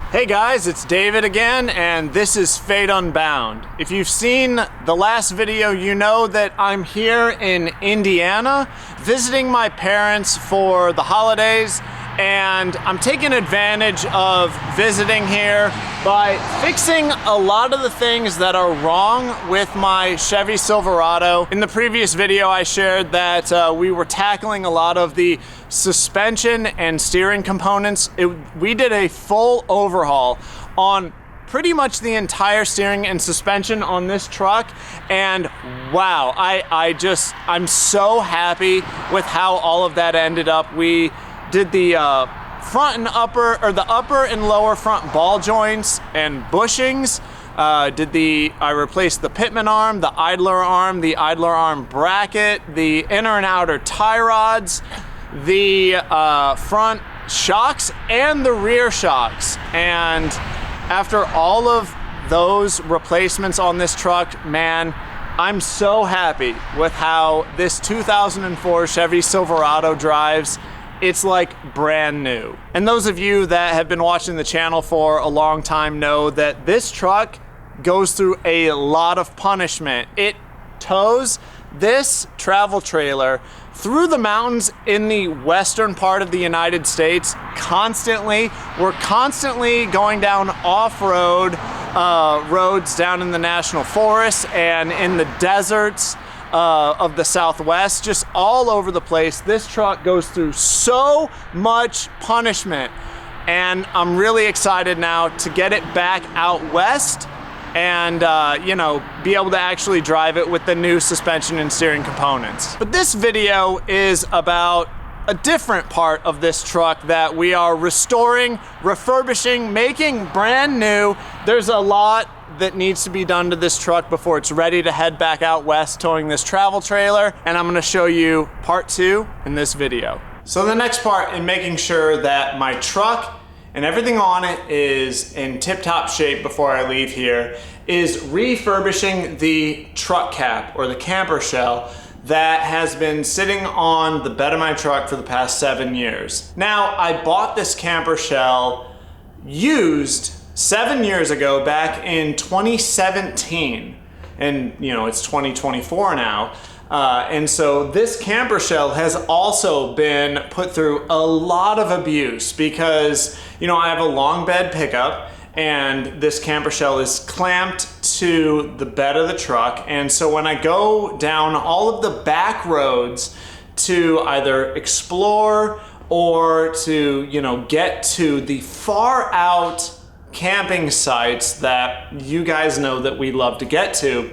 Hey guys, it's David again, and this is Fate Unbound. If you've seen the last video, you know that I'm here in Indiana visiting my parents for the holidays, and I'm taking advantage of visiting here by fixing a lot of the things that are wrong with my Chevy Silverado. In the previous video, I shared that we were tackling a lot of the suspension and steering components. We did a full overhaul on pretty much the entire steering and suspension on this truck, and wow, I'm so happy with how all of that ended up. We did the front and upper, or the upper and lower front ball joints and bushings. I replaced the pitman arm, the idler arm bracket, the inner and outer tie rods, the front shocks and the rear shocks. And after all of those replacements on this truck, man, I'm so happy with how this 2004 Chevy Silverado drives. It's like brand new. And those of you that have been watching the channel for a long time know that this truck goes through a lot of punishment. It tows this travel trailer through the mountains in the western part of the United States constantly. We're constantly going down off-road roads down in the national forests and in the deserts of the Southwest, just all over the place. This truck goes through so much punishment, and I'm really excited now to get it back out west and be able to actually drive it with the new suspension and steering components. But this video is about a different part of this truck that we are restoring, refurbishing, making brand new. There's a lot that needs to be done to this truck before it's ready to head back out west towing this travel trailer, and I'm gonna show you part 2 in this video. So the next part in making sure that my truck and everything on it is in tip-top shape before I leave here is refurbishing the truck cap, or the camper shell, that has been sitting on the bed of my truck for the past 7 years. Now, I bought this camper shell used 7 years ago, back in 2017, and it's 2024 now. And so this camper shell has also been put through a lot of abuse because, I have a long bed pickup, and this camper shell is clamped to the bed of the truck. And so when I go down all of the back roads to either explore or to, get to the far out camping sites that you guys know that we love to get to,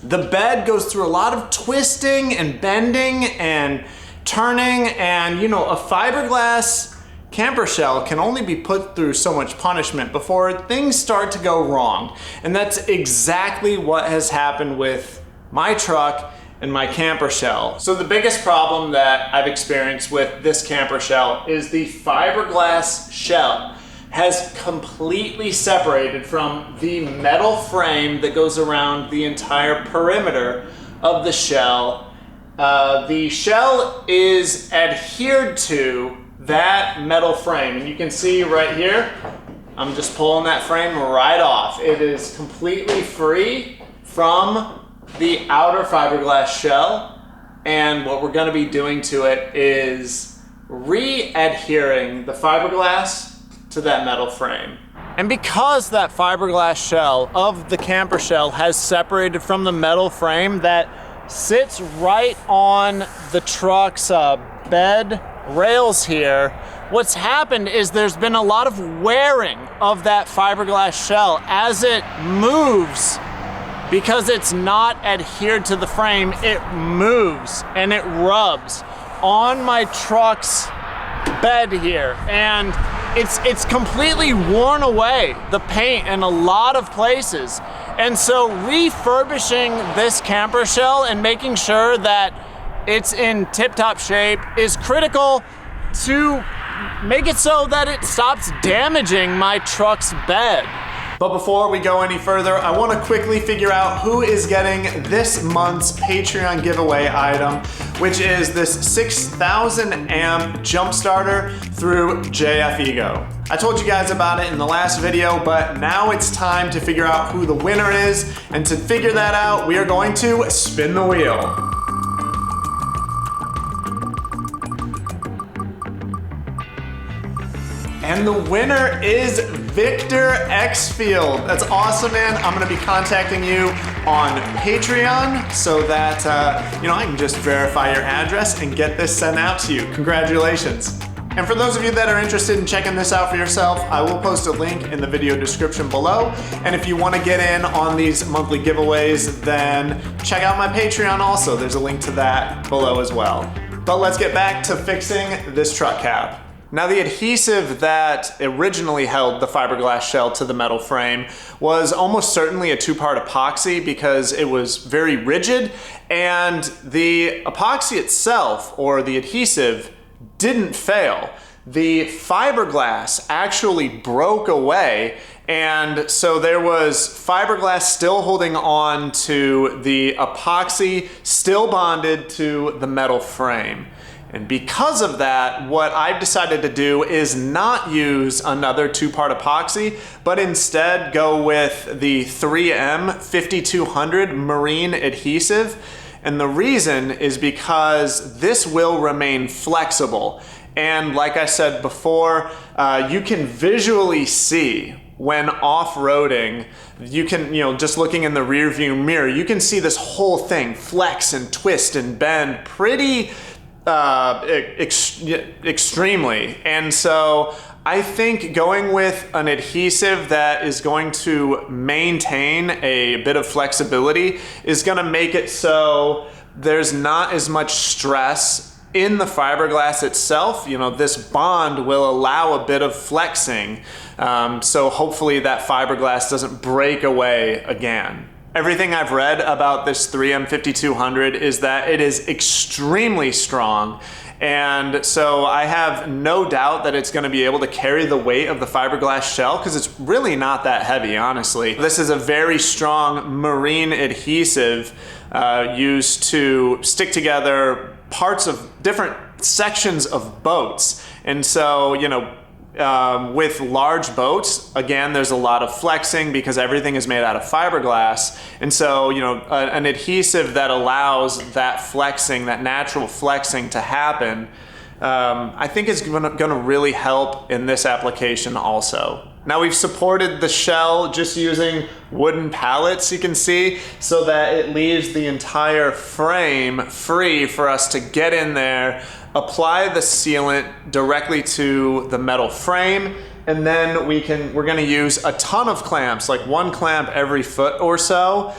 the bed goes through a lot of twisting and bending and turning, and a fiberglass camper shell can only be put through so much punishment before things start to go wrong. And that's exactly what has happened with my truck and my camper shell. So the biggest problem that I've experienced with this camper shell is the fiberglass shell has completely separated from the metal frame that goes around the entire perimeter of the shell. The shell is adhered to that metal frame, and you can see right here, I'm just pulling that frame right off. It is completely free from the outer fiberglass shell, and what we're gonna be doing to it is re-adhering the fiberglass to that metal frame. And because that fiberglass shell of the camper shell has separated from the metal frame that sits right on the truck's bed rails here, what's happened is there's been a lot of wearing of that fiberglass shell as it moves. Because it's not adhered to the frame, it moves and it rubs on my truck's bed here, and it's completely worn away, the paint, in a lot of places. And so refurbishing this camper shell and making sure that it's in tip-top shape is critical to make it so that it stops damaging my truck's bed. But before we go any further, I want to quickly figure out who is getting this month's Patreon giveaway item, which is this 6,000 amp jump starter through JF.EGWO. I told you guys about it in the last video, but now it's time to figure out who the winner is. And to figure that out, we are going to spin the wheel. And the winner is Victor Xfield. That's awesome, man. I'm gonna be contacting you on Patreon so that I can just verify your address and get this sent out to you. Congratulations. And for those of you that are interested in checking this out for yourself, I will post a link in the video description below. And if you want to get in on these monthly giveaways, then check out my Patreon also. There's a link to that below as well. But let's get back to fixing this truck cap. Now, the adhesive that originally held the fiberglass shell to the metal frame was almost certainly a two-part epoxy because it was very rigid, and the epoxy itself, or the adhesive, didn't fail. The fiberglass actually broke away, and so there was fiberglass still holding on to the epoxy, still bonded to the metal frame. And because of that, what I've decided to do is not use another two-part epoxy, but instead go with the 3M 5200 marine adhesive. And the reason is because this will remain flexible. And like I said before, you can visually see when off-roading, you can, just looking in the rear view mirror, you can see this whole thing flex and twist and bend pretty extremely. And so I think going with an adhesive that is going to maintain a bit of flexibility is going to make it so there's not as much stress in the fiberglass itself. This bond will allow a bit of flexing. So hopefully that fiberglass doesn't break away again. Everything I've read about this 3M 5200 is that it is extremely strong, and so I have no doubt that it's going to be able to carry the weight of the fiberglass shell because it's really not that heavy, honestly. This is a very strong marine adhesive used to stick together parts of different sections of boats, and so with large boats, again, there's a lot of flexing because everything is made out of fiberglass. And so, an adhesive that allows that flexing, that natural flexing to happen, I think is gonna really help in this application also. Now, we've supported the shell just using wooden pallets, you can see, so that it leaves the entire frame free for us to get in there, apply the sealant directly to the metal frame, and then we're gonna use a ton of clamps, like one clamp every foot or so,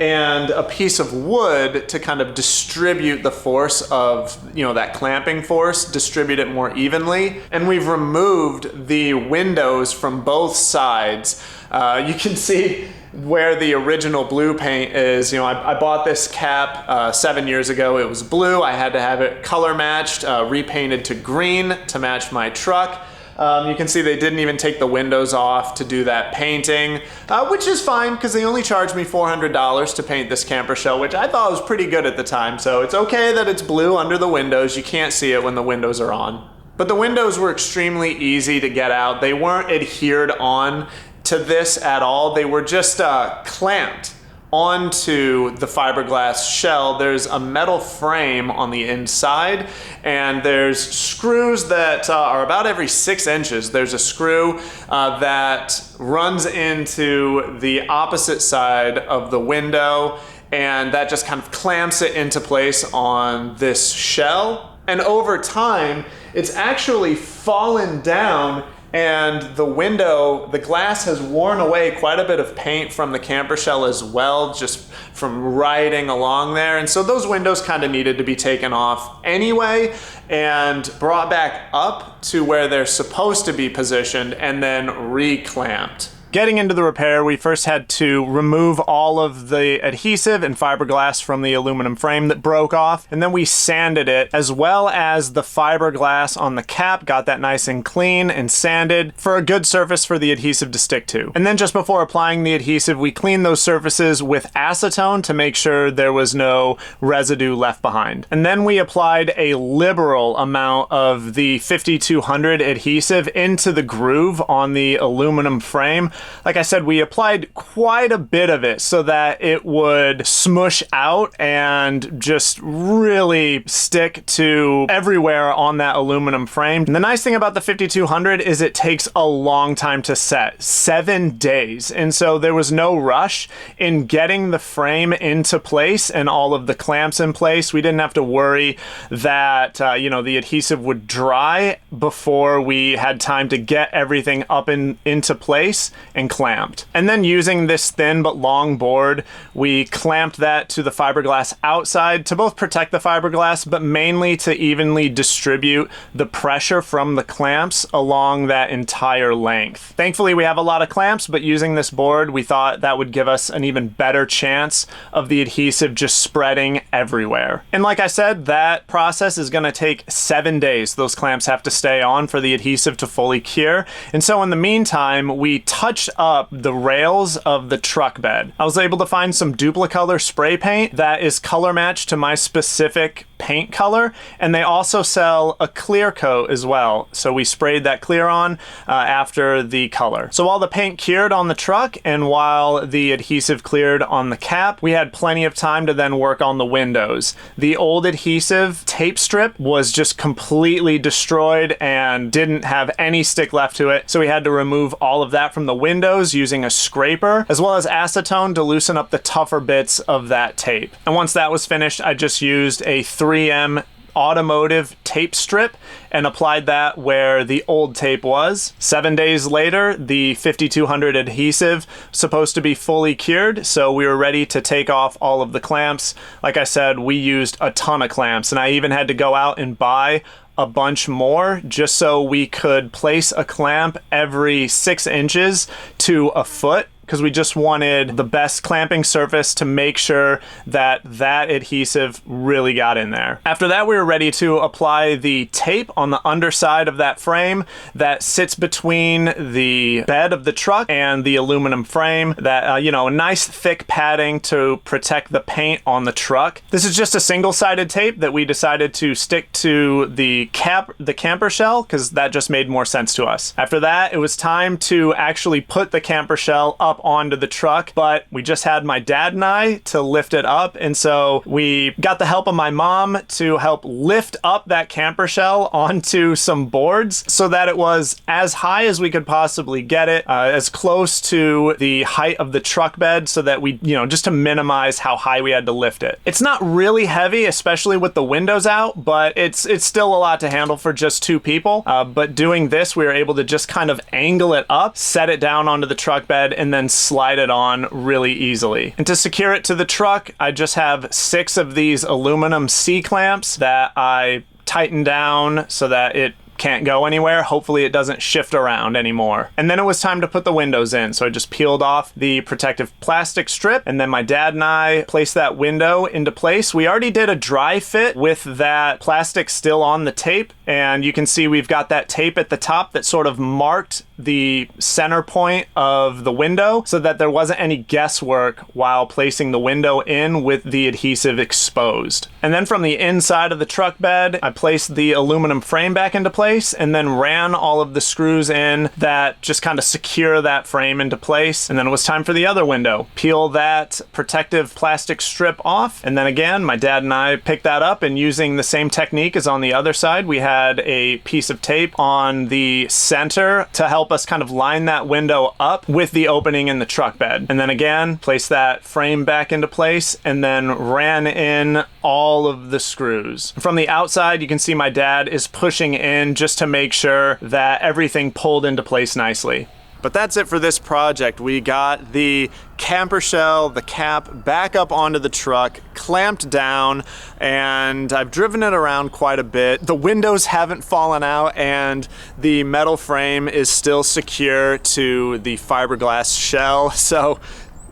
and a piece of wood to kind of distribute the force of, that clamping force, distribute it more evenly. And we've removed the windows from both sides. You can see where the original blue paint is. I bought this cap 7 years ago. It was blue. I had to have it color matched, repainted to green to match my truck. You can see they didn't even take the windows off to do that painting, which is fine because they only charged me $400 to paint this camper shell, which I thought was pretty good at the time. So it's okay that it's blue under the windows. You can't see it when the windows are on. But the windows were extremely easy to get out. They weren't adhered on to this at all. They were just clamped onto the fiberglass shell. There's a metal frame on the inside, and there's screws that are about every 6 inches. There's a screw that runs into the opposite side of the window, and that just kind of clamps it into place on this shell. And over time, it's actually fallen down, and the glass has worn away quite a bit of paint from the camper shell as well, just from riding along there. And so those windows kind of needed to be taken off anyway and brought back up to where they're supposed to be positioned and then reclamped. Getting into the repair, we first had to remove all of the adhesive and fiberglass from the aluminum frame that broke off, and then we sanded it, as well as the fiberglass on the cap, got that nice and clean and sanded for a good surface for the adhesive to stick to. And then just before applying the adhesive, we cleaned those surfaces with acetone to make sure there was no residue left behind. And then we applied a liberal amount of the 5200 adhesive into the groove on the aluminum frame. Like I said, we applied quite a bit of it so that it would smush out and just really stick to everywhere on that aluminum frame. And the nice thing about the 5200 is it takes a long time to set, 7 days. And so there was no rush in getting the frame into place and all of the clamps in place. We didn't have to worry that, you know, the adhesive would dry before we had time to get everything up into place and clamped. And then using this thin but long board, we clamped that to the fiberglass outside to both protect the fiberglass, but mainly to evenly distribute the pressure from the clamps along that entire length. Thankfully, we have a lot of clamps, but using this board, we thought that would give us an even better chance of the adhesive just spreading everywhere. And like I said, that process is going to take 7 days. Those clamps have to stay on for the adhesive to fully cure. And so in the meantime, we touched up the rails of the truck bed. I was able to find some duplicolor spray paint that is color matched to my specific paint color, and they also sell a clear coat as well. So we sprayed that clear on after the color. So while the paint cured on the truck and while the adhesive cleared on the cap, we had plenty of time to then work on the windows. The old adhesive tape strip was just completely destroyed and didn't have any stick left to it, so we had to remove all of that from the windows using a scraper, as well as acetone to loosen up the tougher bits of that tape. And once that was finished, I just used a 3M automotive tape strip and applied that where the old tape was. 7 days later, the 5200 adhesive supposed to be fully cured, so we were ready to take off all of the clamps. Like I said, we used a ton of clamps, and I even had to go out and buy a bunch more just so we could place a clamp every 6 inches to a foot, because we just wanted the best clamping surface to make sure that that adhesive really got in there. After that, we were ready to apply the tape on the underside of that frame that sits between the bed of the truck and the aluminum frame. That, you know, a nice thick padding to protect the paint on the truck. This is just a single-sided tape that we decided to stick to the camper shell because that just made more sense to us. After that, it was time to actually put the camper shell up onto the truck, but we just had my dad and I to lift it up, and so we got the help of my mom to help lift up that camper shell onto some boards so that it was as high as we could possibly get it, as close to the height of the truck bed so that we, you know, just to minimize how high we had to lift it. It's not really heavy, especially with the windows out, but it's still a lot to handle for just 2 people. But doing this, we were able to just kind of angle it up, set it down onto the truck bed, and then slide it on really easily. And to secure it to the truck, I just have 6 of these aluminum C-clamps that I tighten down so that it can't go anywhere. Hopefully it doesn't shift around anymore. And then it was time to put the windows in. So I just peeled off the protective plastic strip, and then my dad and I placed that window into place. We already did a dry fit with that plastic still on the tape, and you can see we've got that tape at the top that sort of marked the center point of the window so that there wasn't any guesswork while placing the window in with the adhesive exposed. And then from the inside of the truck bed, I placed the aluminum frame back into place and then ran all of the screws in that just kind of secure that frame into place. And then it was time for the other window. Peel that protective plastic strip off, and then again, my dad and I picked that up, and using the same technique as on the other side, we had a piece of tape on the center to help us kind of line that window up with the opening in the truck bed. And then again, place that frame back into place and then ran in all of the screws. From the outside, you can see my dad is pushing in just to make sure that everything pulled into place nicely. But that's it for this project. We got the camper shell, the cap, back up onto the truck, clamped down, and I've driven it around quite a bit. The windows haven't fallen out, and the metal frame is still secure to the fiberglass shell. So,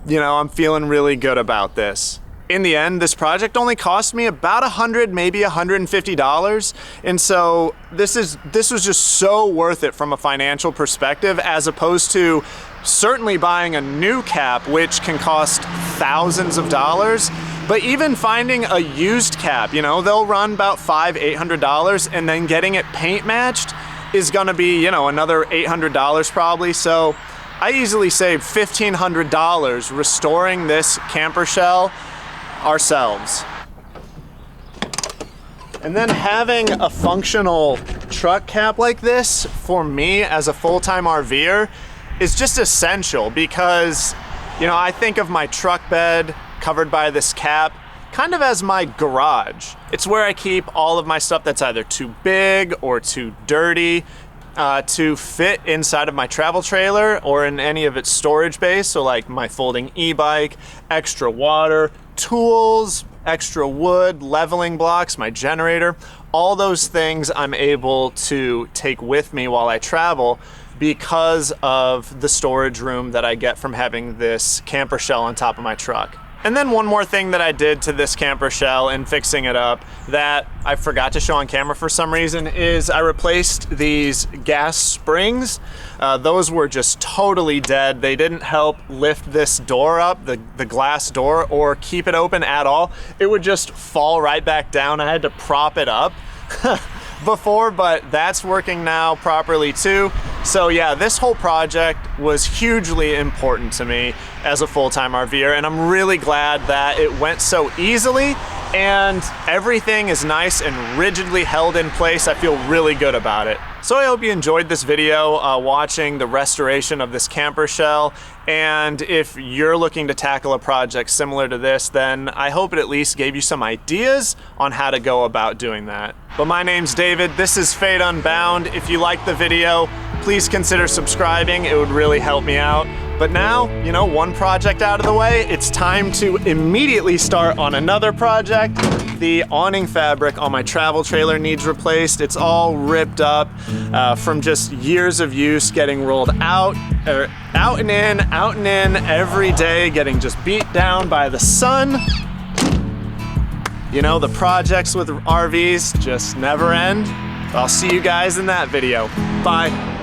you know, I'm feeling really good about this. In the end, this project only cost me about $100, maybe $150. And so this was just so worth it from a financial perspective, as opposed to certainly buying a new cap, which can cost thousands of dollars. But even finding a used cap, you know, they'll run about $500, $800, and then getting it paint matched is gonna be, you know, another $800 probably. So I easily saved $1,500 restoring this camper shell ourselves. And then having a functional truck cap like this for me as a full-time RVer is just essential, because, you know, I think of my truck bed covered by this cap kind of as my garage. It's where I keep all of my stuff that's either too big or too dirty to fit inside of my travel trailer or in any of its storage bays. So like my folding e-bike, extra water, tools, extra wood, leveling blocks, my generator, all those things I'm able to take with me while I travel because of the storage room that I get from having this camper shell on top of my truck. And then one more thing that I did to this camper shell in fixing it up that I forgot to show on camera for some reason is I replaced these gas springs. Those were just totally dead. They didn't help lift this door up, the glass door, or keep it open at all. It would just fall right back down. I had to prop it up before, but that's working now properly too. So yeah, this whole project was hugely important to me as a full-time RVer, and I'm really glad that it went so easily and everything is nice and rigidly held in place. I feel really good about it. So I hope you enjoyed this video watching the restoration of this camper shell, and if you're looking to tackle a project similar to this, then I hope it at least gave you some ideas on how to go about doing that. But my name's David, this is Fate Unbound. If you liked the video, please consider subscribing, it would really help me out. But now, you know, one project out of the way, it's time to immediately start on another project. The awning fabric on my travel trailer needs replaced. It's all ripped up from just years of use, getting rolled out and in every day, getting just beat down by the sun. You know, the projects with RVs just never end. I'll see you guys in that video. Bye.